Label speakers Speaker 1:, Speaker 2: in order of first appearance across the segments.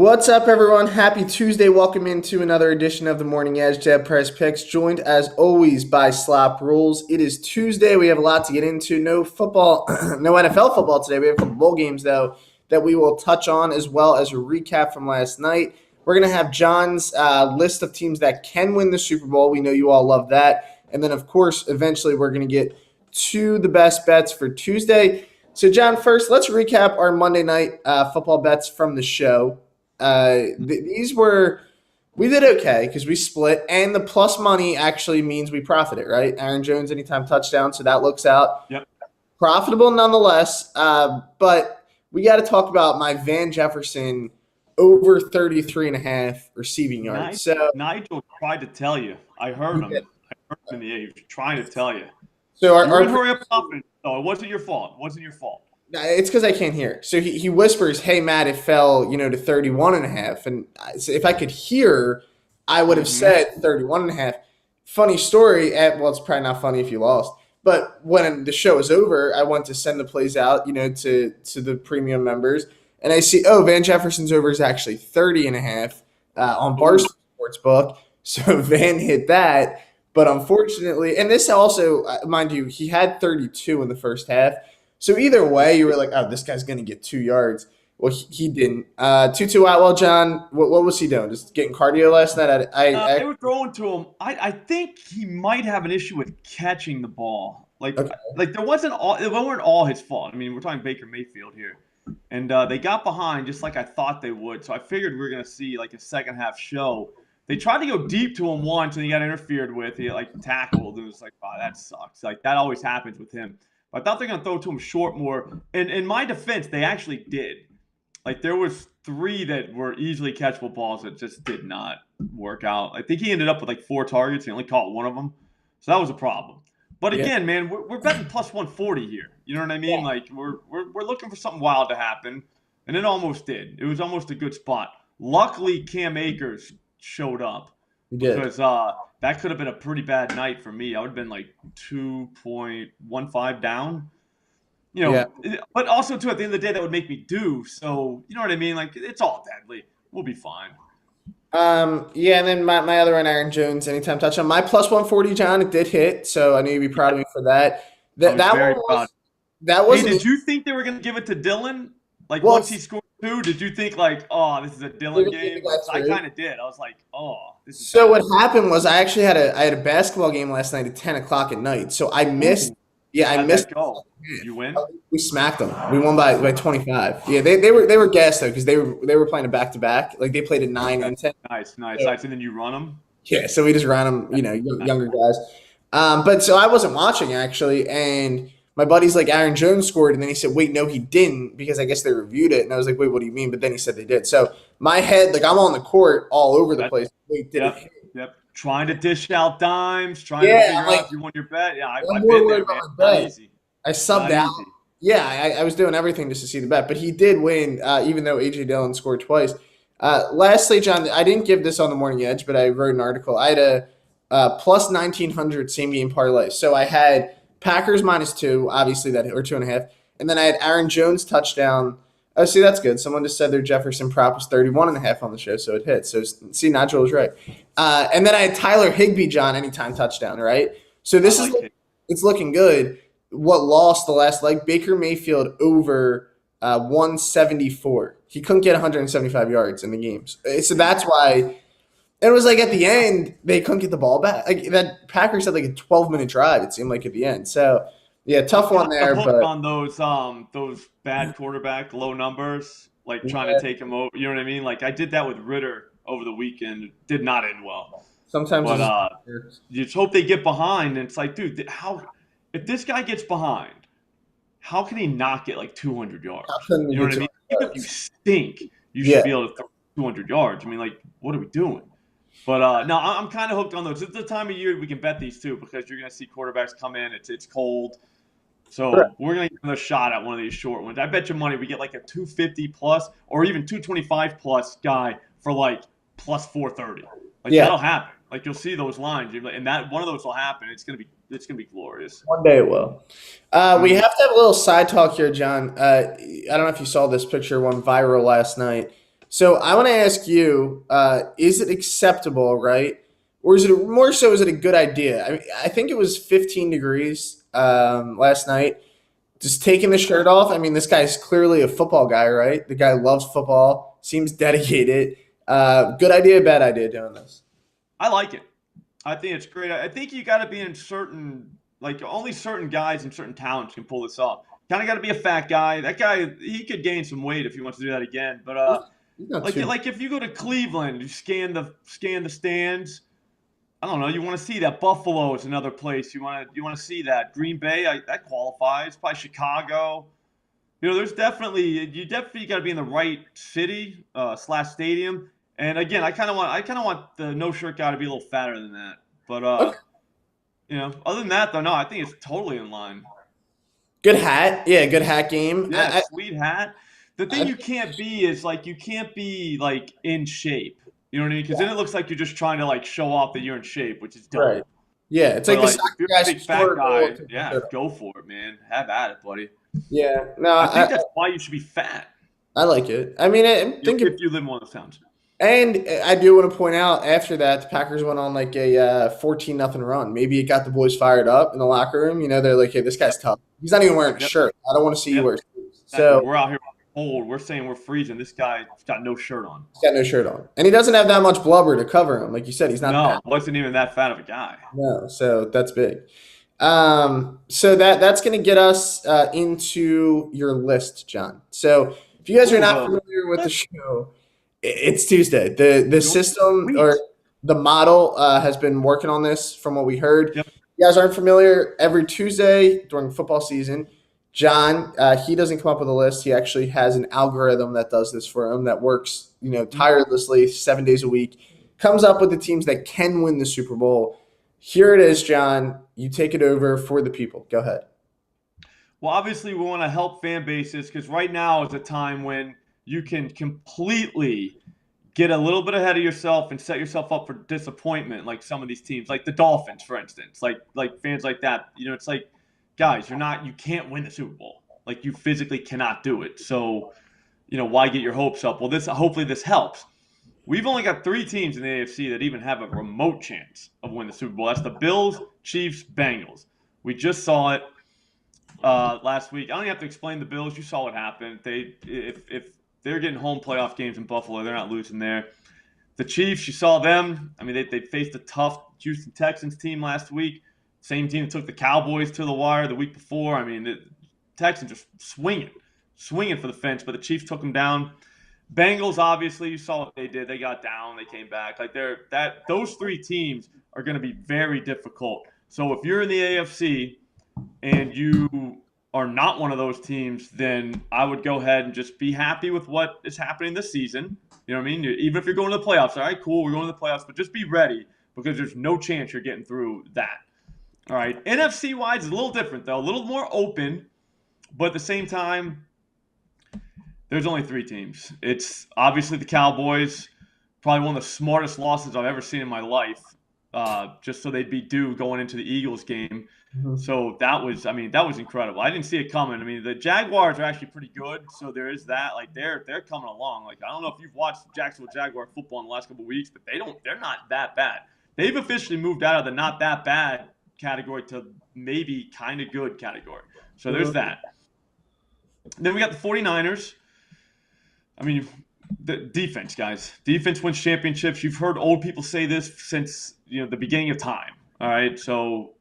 Speaker 1: What's up, everyone? Happy Tuesday. Welcome into another edition of the Morning Edge DeadPresPicks, joined as always by SlopRules. It is Tuesday. We have a lot to get into. No football, no NFL football today. We have a couple bowl games, though, that we will touch on, as well as a recap from last night. We're going to have John's list of teams that can win the Super Bowl. We know you all love that. And then, of course, eventually we're going to get to the best bets for Tuesday. So, John, first, let's recap our Monday night football bets from the show. We did okay because we split, and the plus money actually means we profited, right? Aaron Jones anytime touchdown, so that looks out.
Speaker 2: Yep.
Speaker 1: Profitable nonetheless, but we got to talk about my Van Jefferson over 33.5 receiving yards.
Speaker 2: Nigel tried to tell you. I heard him. I heard him in the air. He was trying to tell you.
Speaker 1: So
Speaker 2: you were hurry up confident. No, it wasn't your fault.
Speaker 1: It's because I can't hear. So he whispers, "Hey, Matt, it fell, to 31.5." And if I could hear, I would have said 31.5. Funny story. Well, it's probably not funny if you lost. But when the show was over, I went to send the plays out, to the premium members. And I see, Van Jefferson's over is actually 30.5 on Barstool Sportsbook. So Van hit that. But unfortunately, and this also, mind you, he had 32 in the first half. So either way, you were like, this guy's going to get 2 yards. Well, he didn't. Tutu Atwell, John, what was he doing? Just getting cardio last night?
Speaker 2: They were throwing to him. I think he might have an issue with catching the ball. It weren't all his fault. I mean, we're talking Baker Mayfield here. And they got behind just like I thought they would. So I figured we were going to see a second half show. They tried to go deep to him once, and he got interfered with. He tackled. It was like, wow, that sucks. That always happens with him. I thought they were going to throw to him short more. And in my defense, they actually did. There was 3 that were easily catchable balls that just did not work out. I think he ended up with 4 targets. He only caught 1 of them. So that was a problem. But again, man, we're betting plus 140 here. You know what I mean?
Speaker 1: Yeah.
Speaker 2: We're looking for something wild to happen. And it almost did. It was almost a good spot. Luckily, Cam Akers showed up.
Speaker 1: He did.
Speaker 2: Because that could have been a pretty bad night for me. I would have been 2.15 down. But also, too, at the end of the day, that would make me do. So, you know what I mean? It's all deadly. We'll be fine.
Speaker 1: And then my other one, Aaron Jones, anytime touchdown. My plus 140, John, it did hit. So I knew you'd be proud of me for that. That was.
Speaker 2: Hey, did you think they were going to give it to Dylan? Once he scored 2, did you think this is a Dylan game? I kind of did. I was like, this is.
Speaker 1: So what happened was I actually had a basketball game last night at 10 o'clock at night. So I missed. I missed.
Speaker 2: You win?
Speaker 1: We smacked them. We won by 25. Yeah, they were gassed though because they were playing a back to back. They played at 9 and 10.
Speaker 2: Nice. And then you run them.
Speaker 1: Yeah, so we just ran them. Younger guys. But so I wasn't watching actually, and my buddy's like, Aaron Jones scored, and then he said, wait, no, he didn't, because I guess they reviewed it. And I was like, wait, what do you mean? But then he said they did. So my head, I'm on the court all over the place. Wait, did it hit?
Speaker 2: Yep. Trying to dish out dimes, trying to figure out if you won your bet. Yeah, I've been there, man. Not easy.
Speaker 1: I subbed out. Yeah, I was doing everything just to see the bet. But he did win, even though A.J. Dillon scored twice. Lastly, John, I didn't give this on the Morning Edge, but I wrote an article. I had a plus 1,900 same-game parlay. So I had Packers -2, obviously, or 2.5. And then I had Aaron Jones touchdown. Oh, see, that's good. Someone just said their Jefferson prop was 31.5 on the show, so it hit. So, see, Nigel was right. And then I had Tyler Higbee, John, anytime touchdown, right? So this it's looking good. What lost the last leg? Baker Mayfield over 174. He couldn't get 175 yards in the games. So that's why – it was at the end, they couldn't get the ball back. That Packers had a 12-minute drive, it seemed like, at the end. So, yeah, tough one there.
Speaker 2: But on those bad quarterback low numbers, trying to take him over. You know what I mean? I did that with Ritter over the weekend. It did not end well.
Speaker 1: Sometimes,
Speaker 2: but you just hope they get behind. And it's dude, if this guy gets behind, how can he not get 200 yards? You know what I mean? Even if you stink, you should be able to throw 200 yards. I mean, what are we doing? But no, I'm kind of hooked on those. It's the time of year we can bet these too, because you're going to see quarterbacks come in. It's cold. So we're going to get another shot at one of these short ones. I bet you money we get a 250 plus or even 225 plus guy for plus 430. That'll happen. You'll see those lines, and that one of those will happen. It's gonna be glorious.
Speaker 1: One day it will. We have to have a little side talk here, John. I don't know if you saw this picture went viral last night. So I want to ask you: is it acceptable, right, or is it more so? Is it a good idea? I mean, I think it was 15 degrees last night. Just taking the shirt off. I mean, this guy's clearly a football guy, right? The guy loves football, seems dedicated. Good idea, bad idea doing this.
Speaker 2: I like it. I think it's great. I think you got to be in certain, like only certain guys and certain talents can pull this off. Kind of got to be a fat guy. That guy, he could gain some weight if he wants to do that again. But
Speaker 1: He's not
Speaker 2: like
Speaker 1: too.
Speaker 2: like if you go to Cleveland, you scan the stands. I don't know. You want to see that Buffalo is another place. You want to see that Green Bay. That qualifies. Probably Chicago. There's definitely got to be in the right city slash stadium. And again, I kind of want the no shirt guy to be a little fatter than that. But
Speaker 1: Okay.
Speaker 2: other than that though, no, I think it's totally in line.
Speaker 1: Good hat. Yeah, good hat game.
Speaker 2: Yeah, sweet hat. The thing
Speaker 1: I
Speaker 2: you can't be is like you can't be like in shape. You know what I mean? Because then it looks like you're just trying to like show off that you're in shape, which is dumb.
Speaker 1: right. Yeah, it's
Speaker 2: But
Speaker 1: like the
Speaker 2: like if
Speaker 1: soccer
Speaker 2: you're a
Speaker 1: guys who
Speaker 2: big fat
Speaker 1: score a goal
Speaker 2: guy,
Speaker 1: and take their
Speaker 2: yeah,
Speaker 1: shirt off.
Speaker 2: go for it, man. Have at it, buddy.
Speaker 1: Yeah, no,
Speaker 2: I think that's why you should be fat
Speaker 1: I like it. I mean,
Speaker 2: if you live in one of those towns.
Speaker 1: and I do want to point out after that, the Packers went on like a 14 nothing run. Maybe it got the boys fired up in the locker room. They're like, hey, this guy's
Speaker 2: Yep,
Speaker 1: tough. He's not even wearing a
Speaker 2: yep,
Speaker 1: shirt. I don't want to see you
Speaker 2: yep.
Speaker 1: wear shoes.
Speaker 2: Exactly.
Speaker 1: So
Speaker 2: We're out here cold. We're saying we're freezing. This guy's got no shirt on.
Speaker 1: he's got no shirt on. And he doesn't have that much blubber to cover him. Like you said, he's not
Speaker 2: No,
Speaker 1: that.
Speaker 2: wasn't even that fat of a guy.
Speaker 1: No, so that's big. So that's going to get us into your list, John. So if you guys are
Speaker 2: Ooh,
Speaker 1: not
Speaker 2: the
Speaker 1: familiar with the
Speaker 2: list.
Speaker 1: show, it's Tuesday. The system
Speaker 2: Sweet.
Speaker 1: or the model has been working on this from what we heard.
Speaker 2: Yep.
Speaker 1: You guys aren't familiar. Every Tuesday during football season, John he doesn't come up with a list. He actually has an algorithm that does this for him that works tirelessly 7 days a week. Comes up with the teams that can win the Super Bowl. Here it is, John. You take it over for the people. Go ahead.
Speaker 2: Well, obviously, we want to help fan bases because right now is a time when you can completely get a little bit ahead of yourself and set yourself up for disappointment, like some of these teams, like the Dolphins, for instance, like fans like that. It's like, guys, you can't win the Super Bowl. Like you physically cannot do it. So, why get your hopes up? Well, hopefully this helps. We've only got 3 teams in the AFC that even have a remote chance of winning the Super Bowl. That's the Bills, Chiefs, Bengals. We just saw it last week. I don't even have to explain the Bills. You saw what happened. If they're getting home playoff games in Buffalo, they're not losing there. The Chiefs, you saw them. I mean, they faced a tough Houston Texans team last week. Same team that took the Cowboys to the wire the week before. I mean, the Texans are swinging for the fence, but the Chiefs took them down. Bengals, obviously, you saw what they did. They got down. They came back. Like those 3 teams are going to be very difficult. So if you're in the AFC and you are not one of those teams, then I would go ahead and just be happy with what is happening this season. You know what I mean? Even if you're going to the playoffs, all right, cool, we're going to the playoffs, but just be ready because there's no chance you're getting through that. All right, NFC-wise is a little different, though, a little more open, but at the same time, there's only 3 teams. It's obviously the Cowboys, probably one of the smartest losses I've ever seen in my life, just so they'd be due going into the Eagles game.
Speaker 1: Mm-hmm.
Speaker 2: So that was incredible. I didn't see it coming. I mean, the Jaguars are actually pretty good, so there is that. Like they're coming along. Like I don't know if you've watched Jacksonville Jaguar football in the last couple of weeks, but they're not that bad. They've officially moved out of the not that bad category to maybe kind of good category. So there's that. Then we got the 49ers. I mean, the defense, guys. Defense wins championships. You've heard old people say this since the beginning of time. All right, so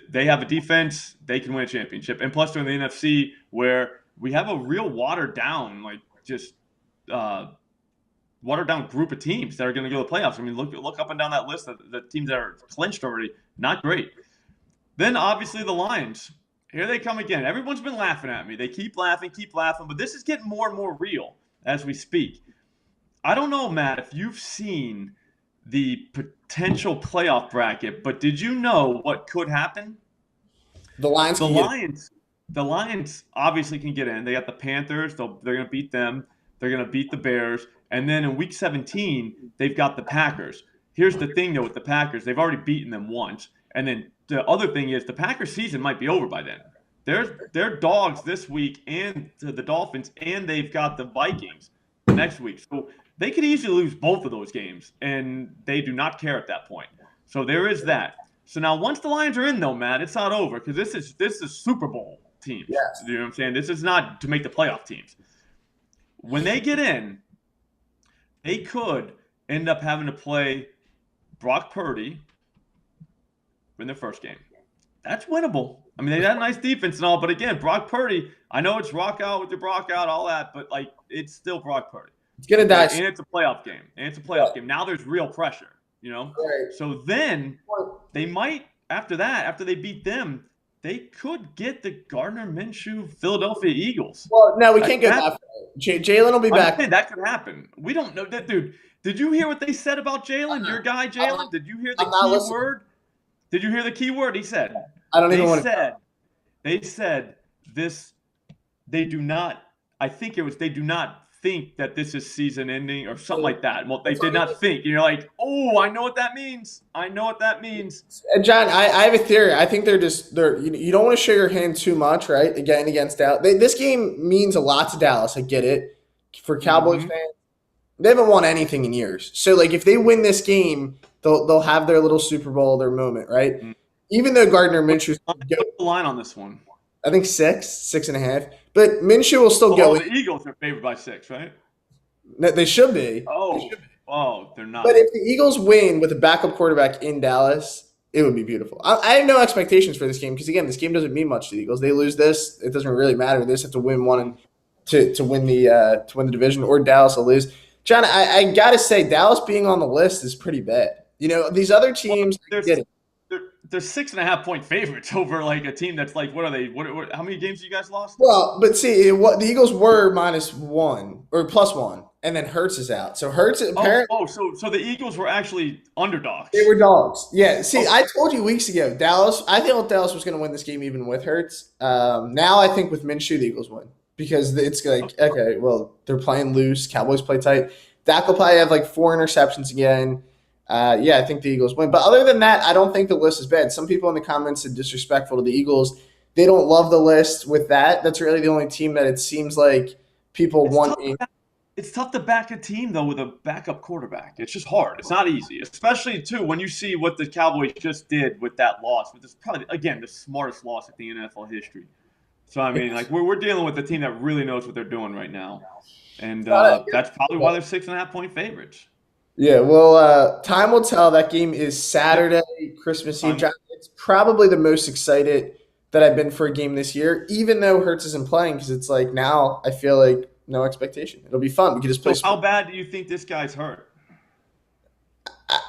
Speaker 2: they have a defense. They can win a championship, and plus they're in the NFC where we have a real watered down, like just watered down group of teams that are going to go to the playoffs. I mean, look up and down that list of the teams that are clinched already. Not great. Then obviously the Lions. Here they come again. Everyone's been laughing at me. They keep laughing, but this is getting more and more real as we speak. I don't know, Matt, if you've seen the potential playoff bracket, but did you know what could happen?
Speaker 1: The Lions.
Speaker 2: The Lions obviously can get in. They got the Panthers. They're going to beat them. They're going to beat the Bears. And then in Week 17, they've got the Packers. Here's the thing, though, with the Packers. They've already beaten them once. And then the other thing is the Packers season might be over by then. They're dogs this week and the Dolphins, and they've got the Vikings. next week. So they could easily lose both of those games, and they do not care at that point. So there is that. So now once the Lions are in, though, Matt, it's not over because this is Super Bowl teams.
Speaker 1: Yes.
Speaker 2: You know what I'm saying? This is not to make the playoff teams. When they get in, they could end up having to play Brock Purdy in their first game. That's winnable. I mean, they had a nice defense and all, but again, Brock Purdy, I know it's rock out with the Brock out, all that, but like it's still Brock Purdy.
Speaker 1: It's gonna die.
Speaker 2: And it's a playoff game. Now there's real pressure, you know?
Speaker 1: Right.
Speaker 2: So then they might, after that, after they beat them, they could get the Gardner Minshew Philadelphia Eagles.
Speaker 1: Well, no, we can't go that far. Jalen will be back.
Speaker 2: That could happen. We don't know that, dude. Did you hear what they said about Jalen? Your guy, Jalen? Did you hear the key word? Did you hear the key word he said?
Speaker 1: I don't even want to.
Speaker 2: They said this. They do not. I think it was. They do not think that this is season ending or something like that. Well, they did not think. You're like, oh, I know what that means. I know what that means.
Speaker 1: And John, I have a theory. I think they're you don't want to show your hand too much, right? Again, against Dallas. This game means a lot to Dallas. I get it. For Cowboys fans, they haven't won anything in years. So like, if they win this game, they'll have their little Super Bowl, their moment, right? Even though Gardner Minshew,
Speaker 2: what's the line on this one?
Speaker 1: I think 6.5. But Minshew will still go.
Speaker 2: The Eagles are favored by 6, right?
Speaker 1: They should be.
Speaker 2: They're not.
Speaker 1: But if the Eagles win with a backup quarterback in Dallas, it would be beautiful. I have no expectations for this game because, again, this game doesn't mean much to the Eagles. They lose this, it doesn't really matter. They just have to win one to win the division, or Dallas will lose. John, I got to say, Dallas being on the list is pretty bad. You know, these other teams
Speaker 2: they're 6.5-point favorites over like a team that's like, what are they? What how many games you guys lost?
Speaker 1: Well, but see, the Eagles were -1 or +1, and then Hurts is out. So Hurts apparently.
Speaker 2: So the Eagles were actually underdogs.
Speaker 1: They were dogs. Yeah. See, I told you weeks ago, Dallas. I thought Dallas was going to win this game even with Hurts. Now I think with Minshew, the Eagles win because it's like, okay, well, they're playing loose. Cowboys play tight. Dak will probably have like 4 interceptions again. I think the Eagles win. But other than that, I don't think the list is bad. Some people in the comments are disrespectful to the Eagles. They don't love the list with that. That's really the only team that it seems like people want.
Speaker 2: It's tough to back a team, though, with a backup quarterback. It's just hard. It's not easy, especially, too, when you see what the Cowboys just did with that loss. Which is probably, again, the smartest loss in the NFL history. So, I mean, like we're dealing with a team that really knows what they're doing right now. And that's probably why they're 6.5-point favorites.
Speaker 1: Yeah, well, time will tell. That game is Saturday, Christmas Eve. It's probably the most excited that I've been for a game this year, even though Hurts isn't playing, because it's like now I feel like no expectation. It'll be fun. We can just play.
Speaker 2: So how bad do you think this guy's hurt?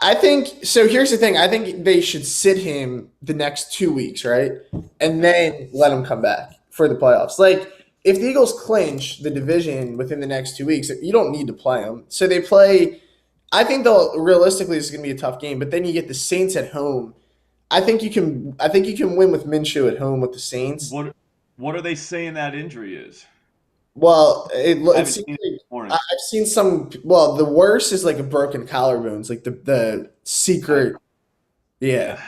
Speaker 1: I think so. Here's the thing. I think they should sit him the next 2 weeks, right, and then let him come back for the playoffs. Like if the Eagles clinch the division within the next 2 weeks, you don't need to play him. So they play. I think they'll realistically this is going to be a tough game, but then you get the Saints at home. I think you can win with Minshew at home with the Saints.
Speaker 2: What are they saying that injury is?
Speaker 1: Well, it seems like, I've seen some. Well, the worst is like a broken collarbones, like the secret. Yeah,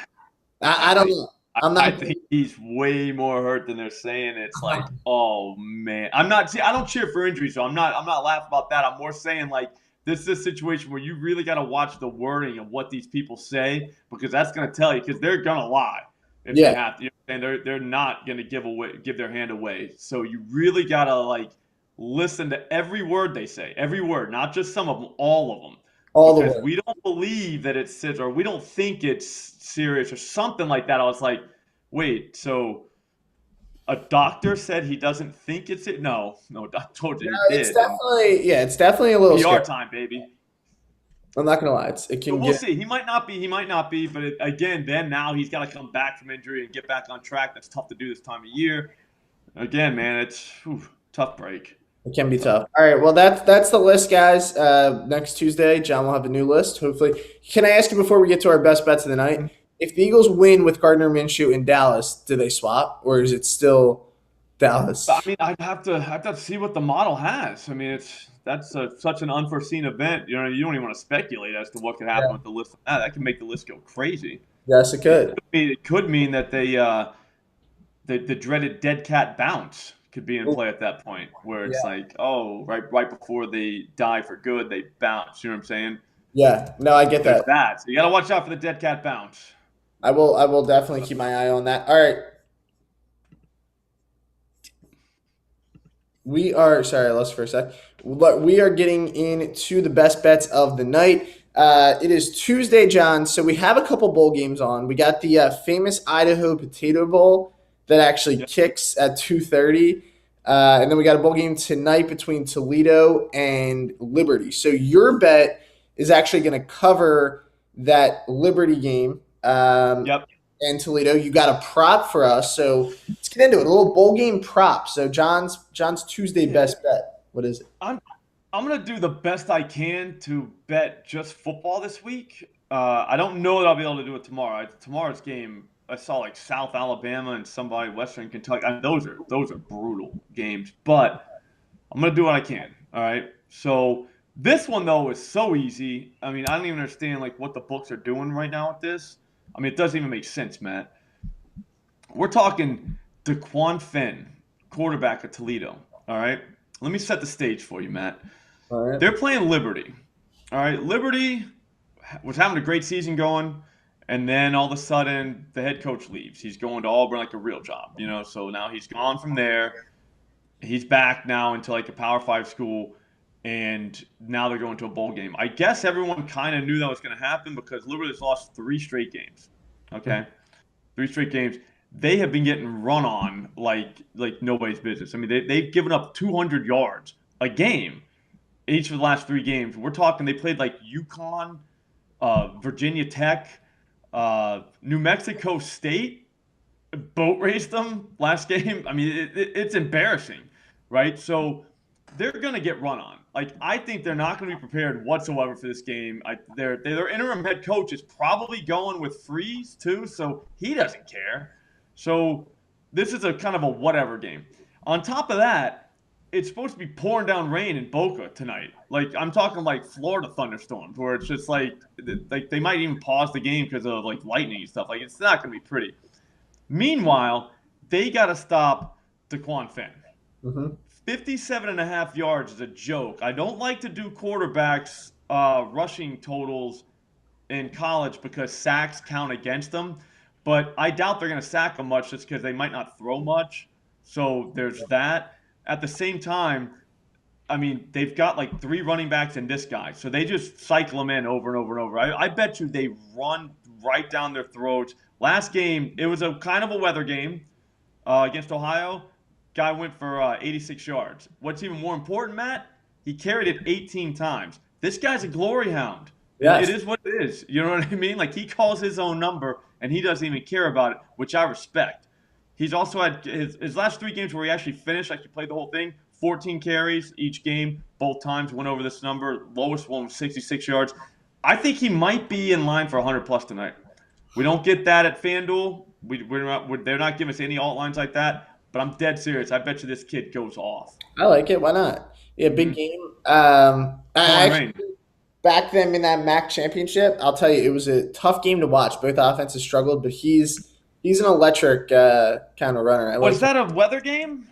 Speaker 1: I don't know.
Speaker 2: I think he's way more hurt than they're saying. It's like, oh man, I don't cheer for injuries, so I'm not laughing about that. I'm more saying like. This is a situation where you really got to watch the wording of what these people say because that's going to tell you because they're going to lie if they have to. And they're not going to give their hand away. So you really got to like listen to every word they say, every word, not just some of them, all of them. Because we don't believe that it's serious or we don't think it's serious or something like that. I was like, wait, so a doctor said he doesn't think it's it. No, I told you he did.
Speaker 1: It's definitely a little
Speaker 2: PR time, baby.
Speaker 1: I'm not gonna lie,
Speaker 2: we'll see. He might not be, but again, then now he's got to come back from injury and get back on track. That's tough to do this time of year. Again, man, it's tough break.
Speaker 1: It can be tough. All right, well that's the list, guys. Next Tuesday, John will have a new list. Hopefully, can I ask you before we get to our best bets of the night? If the Eagles win with Gardner Minshew in Dallas, do they swap or is it still Dallas?
Speaker 2: I mean, I'd have to see what the model has. I mean, that's such an unforeseen event. You know, you don't even want to speculate as to what could happen with the list. That can make the list go crazy.
Speaker 1: Yes, it could.
Speaker 2: It could mean that the dreaded dead cat bounce could be in play at that point, where it's
Speaker 1: Yeah.
Speaker 2: like, oh, right before they die for good, they bounce. You know what I'm saying?
Speaker 1: Yeah. No, I get
Speaker 2: There's
Speaker 1: that.
Speaker 2: that. So you got to watch out for the dead cat bounce.
Speaker 1: I will definitely keep my eye on that. All right. We are sorry, I lost for a sec. But we are getting into the best bets of the night. It is Tuesday, John. So we have a couple bowl games on. We got the famous Idaho Potato Bowl that actually
Speaker 2: Yep.
Speaker 1: kicks at 2:30, and then we got a bowl game tonight between Toledo and Liberty. So your bet is actually going to cover that Liberty game.
Speaker 2: Yep.
Speaker 1: And Toledo. You got a prop for us, so let's get into it. A little bowl game prop. So John's Tuesday best bet. What is it?
Speaker 2: I'm gonna do the best I can to bet just football this week. I don't know that I'll be able to do it tomorrow. Tomorrow's game, I saw like South Alabama and somebody Western Kentucky. Those are brutal games, but I'm gonna do what I can. All right. So this one though is so easy. I mean, I don't even understand like what the books are doing right now with this. I mean, it doesn't even make sense, Matt. We're talking DeQuan Finn, quarterback of Toledo. All right. Let me set the stage for you, Matt.
Speaker 1: All right.
Speaker 2: They're playing Liberty. All right. Liberty was having a great season going, and then all of a sudden the head coach leaves. He's going to Auburn like a real job, you know. So now he's gone from there. He's back now into like a Power Five school, and now they're going to a bowl game. I guess everyone kind of knew that was going to happen because Liberty's lost 3 straight games. Okay, 3 straight games. They have been getting run on like nobody's business. I mean, they've given up 200 yards a game each of the last 3 games. We're talking they played like UConn, Virginia Tech, New Mexico State, boat raced them last game. I mean, it's embarrassing, right? So they're going to get run on. Like, I think they're not going to be prepared whatsoever for this game. Their interim head coach is probably going with Freeze too, so he doesn't care. So this is a kind of a whatever game. On top of that, it's supposed to be pouring down rain in Boca tonight. Like, I'm talking like Florida thunderstorms, where it's just like they might even pause the game because of like lightning and stuff. Like, it's not going to be pretty. Meanwhile, they got to stop DeQuan Finn.
Speaker 1: Mm-hmm.
Speaker 2: 57.5 yards is a joke. I don't like to do quarterbacks rushing totals in college because sacks count against them. But I doubt they're going to sack them much just because they might not throw much. So there's that. At the same time, I mean, they've got like 3 running backs and this guy. So they just cycle them in over and over and over. I bet you they run right down their throats. Last game, it was a kind of a weather game against Ohio. Guy went for 86 yards. What's even more important, Matt, he carried it 18 times. This guy's a glory hound.
Speaker 1: Yes.
Speaker 2: It is what it is. You know what I mean? Like, he calls his own number, and he doesn't even care about it, which I respect. He's also had his last 3 games where he actually finished, actually played the whole thing, 14 carries each game. Both times went over this number. Lowest one was 66 yards. I think he might be in line for 100-plus tonight. We don't get that at FanDuel. They're not giving us any alt lines like that. But I'm dead serious. I bet you this kid goes off.
Speaker 1: I like it. Why not? Yeah, big game. I actually backed them in that MAC championship. I'll tell you, it was a tough game to watch. Both offenses struggled, but he's an electric kind of runner.
Speaker 2: Was that a weather game?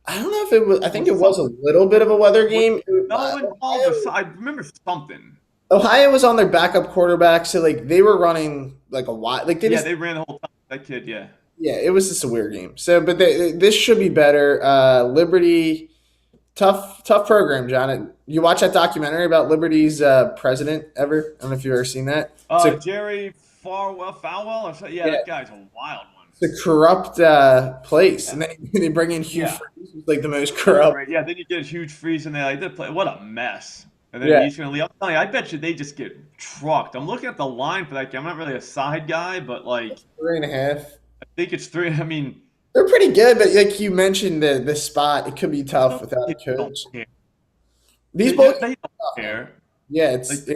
Speaker 1: I don't know if it was. I think it was a little bit of a weather game.
Speaker 2: I remember something.
Speaker 1: Ohio was on their backup quarterback, so like they were running like a wide. Like
Speaker 2: they ran the whole time. That kid, yeah.
Speaker 1: Yeah, it was just a weird game. So, but this should be better. Liberty, tough program, John. You watch that documentary about Liberty's president ever? I don't know if you've ever seen that.
Speaker 2: Jerry Falwell or something. Yeah, that guy's a wild one.
Speaker 1: It's a corrupt place, and they bring in Hugh Freeze, who's like the most corrupt.
Speaker 2: Right. Yeah, then you get a huge freeze, and they play. What a mess! And then he's going to leave. I'm telling you, I bet you they just get trucked. I'm looking at the line for that game. I'm not really a side guy, but like
Speaker 1: 3.5.
Speaker 2: I think it's 3. I mean,
Speaker 1: they're pretty good, but like you mentioned, the spot, it could be tough without a coach. These boys,
Speaker 2: they don't care.
Speaker 1: Yeah, it's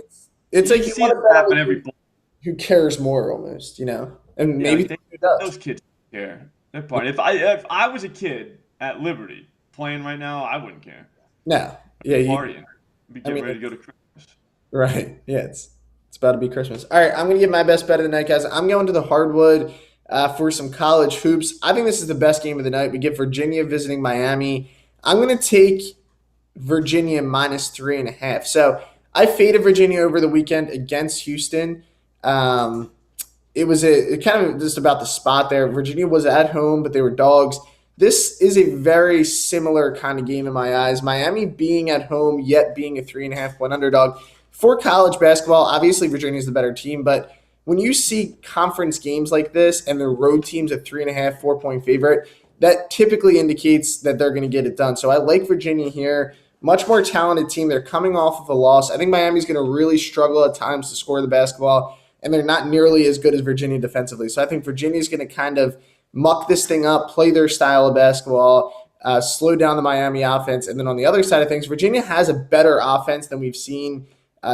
Speaker 1: like you
Speaker 2: see it happen every bowl.
Speaker 1: Who cares more, almost, you know? And maybe
Speaker 2: those kids care. They're part. If I was a kid at Liberty playing right now, I wouldn't care.
Speaker 1: No, yeah,
Speaker 2: partying. Be getting ready to go to Christmas.
Speaker 1: Right. Yeah, it's about to be Christmas. All right, I'm gonna give my best bet of the night, guys. I'm going to the hardwood. for some college hoops. I think this is the best game of the night. We get Virginia visiting Miami. I'm going to take Virginia minus 3.5. So I faded Virginia over the weekend against Houston. It was it kind of just about the spot there. Virginia was at home, but they were dogs. This is a very similar kind of game in my eyes. Miami being at home, yet being a 3.5 point underdog. For college basketball, obviously Virginia is the better team, but when you see conference games like this and the road teams a 3.5, 4 point favorite, that typically indicates that they're going to get it done. So I like Virginia here. Much more talented team. They're coming off of a loss. I think Miami's going to really struggle at times to score the basketball, and they're not nearly as good as Virginia defensively. So I think Virginia's going to kind of muck this thing up, play their style of basketball, slow down the Miami offense. And then on the other side of things, Virginia has a better offense than we've seen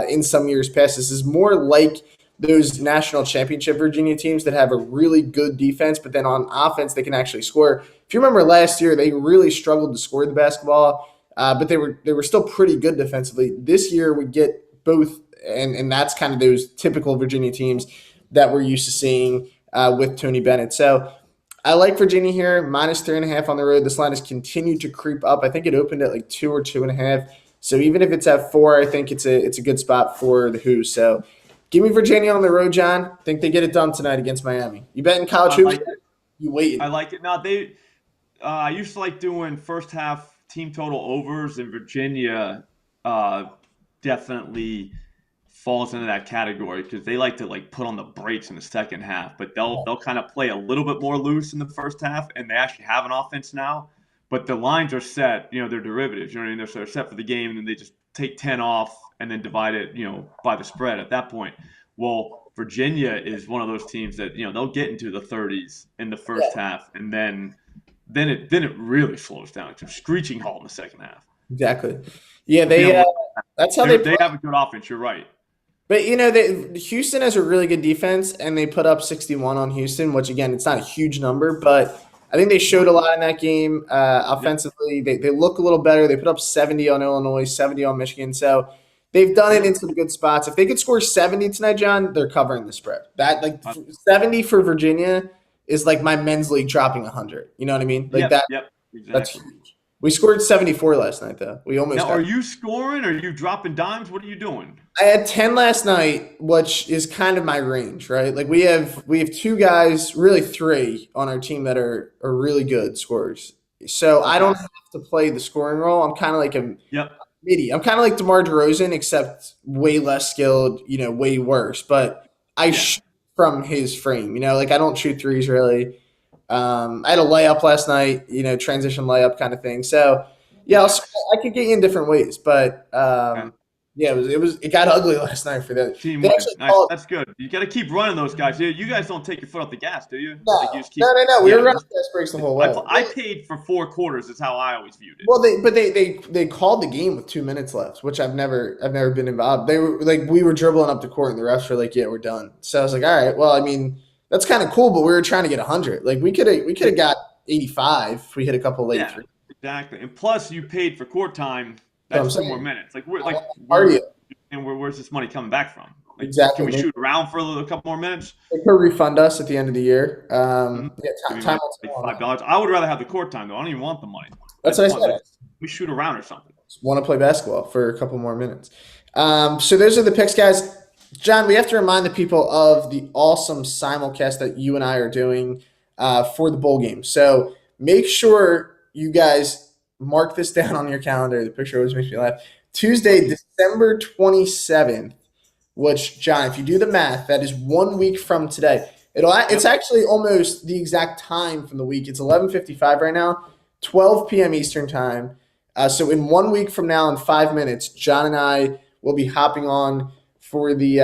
Speaker 1: in some years past. This is more like those national championship Virginia teams that have a really good defense, but then on offense, they can actually score. If you remember last year, they really struggled to score the basketball, but they were still pretty good defensively. This year, we get both, and that's kind of those typical Virginia teams that we're used to seeing with Tony Bennett. So I like Virginia here, minus 3.5 on the road. This line has continued to creep up. I think it opened at like 2 or 2.5. So even if it's at 4, I think it's a good spot for the Who's. So give me Virginia on the road, John. Think they get it done tonight against Miami. You betting college hoops? You waiting?
Speaker 2: I like it. Now I used to like doing first half team total overs, and Virginia definitely falls into that category because they like to like put on the brakes in the second half, but they'll kind of play a little bit more loose in the first half, and they actually have an offense now. But the lines are set, they're derivatives. You know what I mean? They're set for the game, and then they just take 10 off and then divide it, by the spread at that point. Well, Virginia is one of those teams that, they'll get into the 30s in the first half, and then it really slows down to a screeching halt in the second half.
Speaker 1: Exactly. Yeah, that's how
Speaker 2: they have a good offense. You're right.
Speaker 1: But, Houston has a really good defense, and they put up 61 on Houston, which, again, it's not a huge number, but I think they showed a lot in that game offensively. They look a little better. They put up 70 on Illinois, 70 on Michigan. So they've done it in some good spots. If they could score 70 tonight, John, they're covering the spread. 70 for Virginia is like my men's league dropping 100. You know what I mean? Exactly. That's huge. We scored 74 last night, though. We almost.
Speaker 2: Now, are you scoring? Are you dropping dimes? What are you doing?
Speaker 1: I had 10 last night, which is kind of my range, right? Like we have 2 guys, really 3 on our team that are really good scorers. So I don't have to play the scoring role. I'm kind of like a midi. I'm kind of like DeMar DeRozan, except way less skilled, way worse. But I shoot from his frame, I don't shoot threes really. I had a layup last night, transition layup kind of thing. So I could get you in different ways, but it got ugly last night for that.
Speaker 2: Teamwork. Nice. That's good. You got to keep running those guys. You guys don't take your foot off the gas, do you?
Speaker 1: No. No. We were running gas breaks the whole way.
Speaker 2: I paid for 4 quarters. Is how I always viewed it.
Speaker 1: Well, they called the game with 2 minutes left, which I've never been involved. They were like, we were dribbling up the court, and the refs were like, "Yeah, we're done." So I was like, "All right, well, I mean, that's kind of cool, but we were trying to get 100. Like we could have got 85 if we hit a couple late threes."
Speaker 2: Exactly. And plus, you paid for court time. That's 2 more minutes. Like where's this money coming back from? Like,
Speaker 1: exactly.
Speaker 2: Can we shoot around for a couple more minutes?
Speaker 1: They could refund us at the end of the year.
Speaker 2: Time like $5. I would rather have the court time though. I don't even want the money.
Speaker 1: That's what I said.
Speaker 2: We shoot around or something.
Speaker 1: Just want to play basketball for a couple more minutes. So those are the picks, guys. John, we have to remind the people of the awesome simulcast that you and I are doing for the bowl game. So make sure you guys mark this down on your calendar. The picture always makes me laugh. Tuesday, December 27th, which, John, if you do the math, that is 1 week from today. It's actually almost the exact time from the week. It's 11:55 right now, 12 p.m. Eastern time. So in 1 week from now, in 5 minutes, John and I will be hopping on for the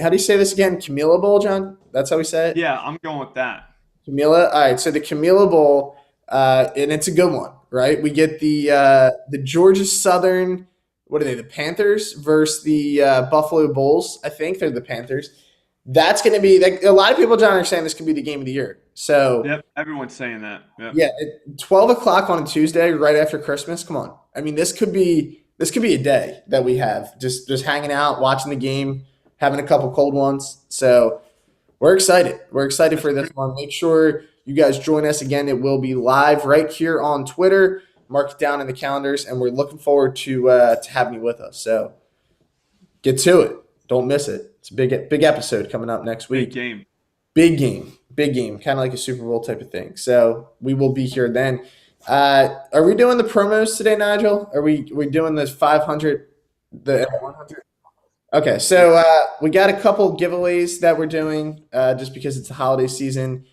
Speaker 1: how do you say this again? Camila Bowl, John? That's how we say it?
Speaker 2: Yeah, I'm going with that.
Speaker 1: Camila. All right, so the Camila Bowl, and it's a good one, right? We get the Georgia Southern, what are they, the Panthers versus the Buffalo Bulls. I think they're the Panthers. That's going to be – a lot of people, John, are saying this could be the game of the year. So
Speaker 2: yep, everyone's saying that. Yep.
Speaker 1: Yeah, 12 o'clock on a Tuesday right after Christmas. Come on. I mean, this could be a day that we have just hanging out, watching the game, having a couple cold ones. So We're excited. We're excited for this one. Make sure you guys join us again. It will be live right here on Twitter. Mark it down in the calendars, and we're looking forward to having you with us. So get to it. Don't miss it. It's a big episode coming up next week.
Speaker 2: Big game.
Speaker 1: Big game. Kind of like a Super Bowl type of thing. So we will be here then. Are we doing the promos today, Nigel? Are we doing this 500, the 100? Okay, so we got a couple giveaways that we're doing just because it's the holiday season.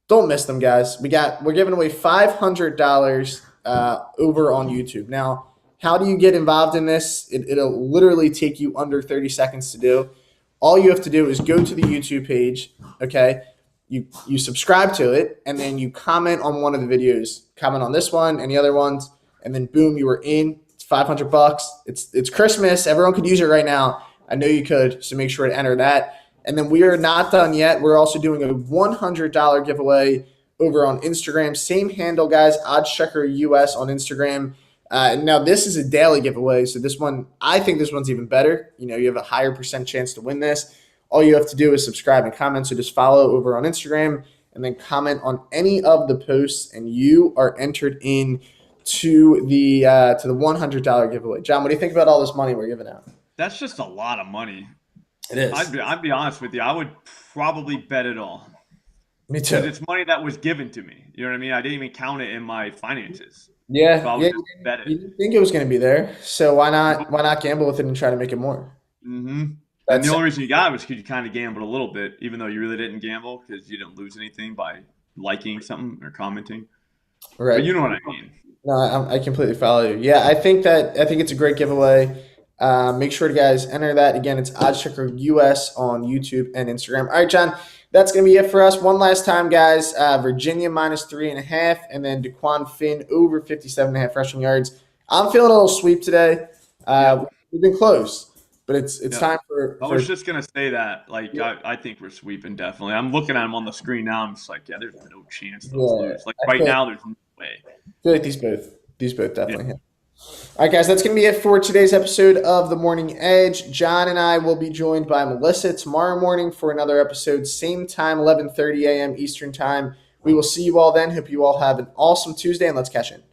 Speaker 1: Don't miss them, guys. We're giving away $500 over on YouTube. Now, how do you get involved in this? It'll literally take you under 30 seconds to do. All you have to do is go to the YouTube page, okay? You subscribe to it, and then you comment on one of the videos. Comment on this one, any other ones, and then boom, you were in. It's $500. It's Christmas. Everyone could use it right now. I know you could, so make sure to enter that. And then we are not done yet. We're also doing a $100 giveaway over on Instagram. Same handle, guys, OddsChecker US on Instagram. Now, this is a daily giveaway, so I think this one's even better. You know, you have a higher percent chance to win this. All you have to do is subscribe and comment, so just follow over on Instagram and then comment on any of the posts, and you are entered in to the $100 giveaway. John, what do you think about all this money we're giving out?
Speaker 2: That's just a lot of money.
Speaker 1: It is.
Speaker 2: I'd be honest with you. I would probably bet it all.
Speaker 1: Me too.
Speaker 2: Because it's money that was given to me. You know what I mean? I didn't even count it in my finances.
Speaker 1: Yeah,
Speaker 2: so I would just bet it.
Speaker 1: You didn't think it was going to be there, so why not gamble with it and try to make it more?
Speaker 2: Mm-hmm. And the only reason you got it was because you kind of gambled a little bit, even though you really didn't gamble because you didn't lose anything by liking something or commenting.
Speaker 1: Right.
Speaker 2: But you know what I mean.
Speaker 1: No, I completely follow you. Yeah, I think it's a great giveaway. Make sure to guys enter that. Again, it's OddsChecker US on YouTube and Instagram. All right, John, that's going to be it for us. One last time, guys. Virginia -3.5, and then DeQuan Finn over 57.5 rushing yards. I'm feeling a little sweep today. We've been close, but it's time for.
Speaker 2: I was just going to say that. I think we're sweeping, definitely. I'm looking at them on the screen now. I'm just like, there's no chance they'll lose. Now, there's no way.
Speaker 1: I feel like these both definitely hit. All right, guys, that's going to be it for today's episode of The Morning Edge. John and I will be joined by Melissa tomorrow morning for another episode, same time, 11:30 a.m. Eastern Time. We will see you all then. Hope you all have an awesome Tuesday, and let's cash in.